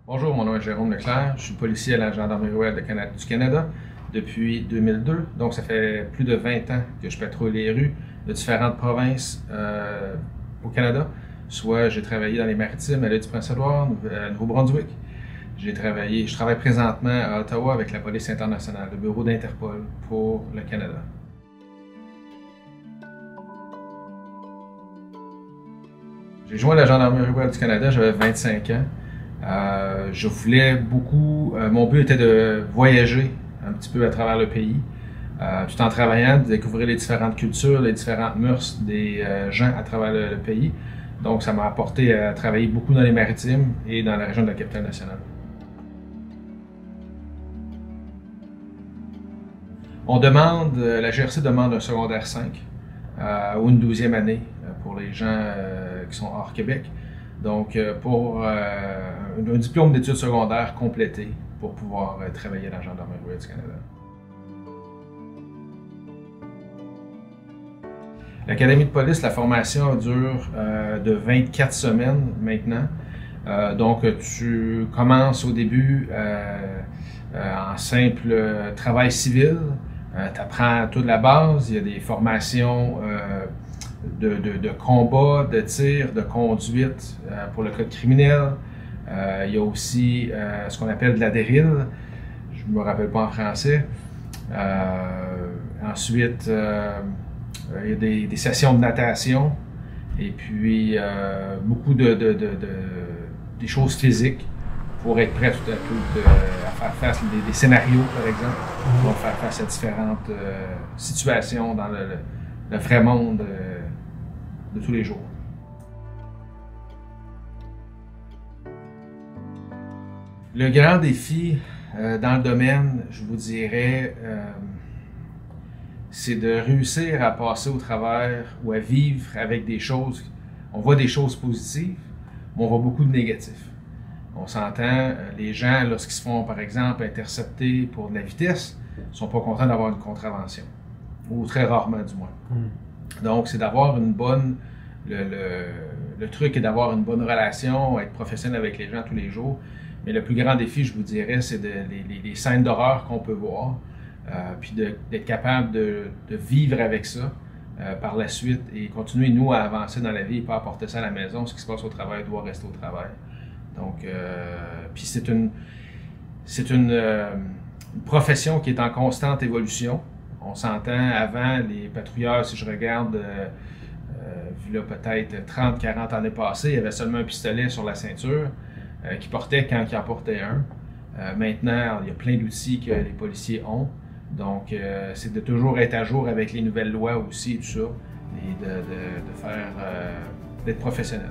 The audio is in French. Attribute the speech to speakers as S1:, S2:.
S1: Bonjour, mon nom est Jérôme Leclerc. Je suis policier à la Gendarmerie royale du Canada depuis 2002. Donc, ça fait plus de 20 ans que je patrouille les rues de différentes provinces au Canada. Soit j'ai travaillé dans les Maritimes, à l'île du Prince-Édouard, à Nouveau-Brunswick. Je travaille présentement à Ottawa avec la police internationale, le bureau d'Interpol pour le Canada. J'ai joint la Gendarmerie royale du Canada, j'avais 25 ans. Je voulais beaucoup, mon but était de voyager un petit peu à travers le pays, tout en travaillant, de découvrir les différentes cultures, les différentes mœurs des gens à travers le pays. Donc ça m'a apporté à travailler beaucoup dans les Maritimes et dans la région de la Capitale-Nationale. La GRC demande un secondaire 5 ou une 12e année pour les gens qui sont hors Québec. Donc, pour un diplôme d'études secondaires complété pour pouvoir travailler dans la Gendarmerie royale du Canada. L'Académie de police, la formation dure de 24 semaines maintenant. Donc, tu commences au début en simple travail civil. Tu apprends toute la base. Il y a des formations de combat, de tir, de conduite pour le code criminel. Il y a aussi ce qu'on appelle de la dérille. Je ne me rappelle pas en français. Ensuite, il y a des sessions de natation et puis beaucoup des choses physiques pour être prêt à faire face des scénarios, par exemple, pour faire face à différentes situations dans le vrai monde de tous les jours. Le grand défi dans le domaine, je vous dirais, c'est de réussir à passer au travers ou à vivre avec des choses. On voit des choses positives, mais on voit beaucoup de négatifs. On s'entend, les gens, lorsqu'ils se font, par exemple, intercepter pour de la vitesse, ne sont pas contents d'avoir une contravention, ou très rarement du moins. Donc, c'est d'avoir une bonne... Le truc est d'avoir une bonne relation, être professionnel avec les gens tous les jours. Mais le plus grand défi, je vous dirais, c'est les scènes d'horreur qu'on peut voir, puis d'être capable de vivre avec ça par la suite et continuer, nous, à avancer dans la vie et pas apporter ça à la maison. Ce qui se passe au travail doit rester au travail. Donc, puis c'est une profession qui est en constante évolution. On s'entend, avant, les patrouilleurs, si je regarde, vu là peut-être 30-40 années passées, il y avait seulement un pistolet sur la ceinture qu'ils portaient quand ils en portaient un. Maintenant, il y a plein d'outils que les policiers ont. Donc, c'est de toujours être à jour avec les nouvelles lois aussi et tout ça, et d'être professionnel.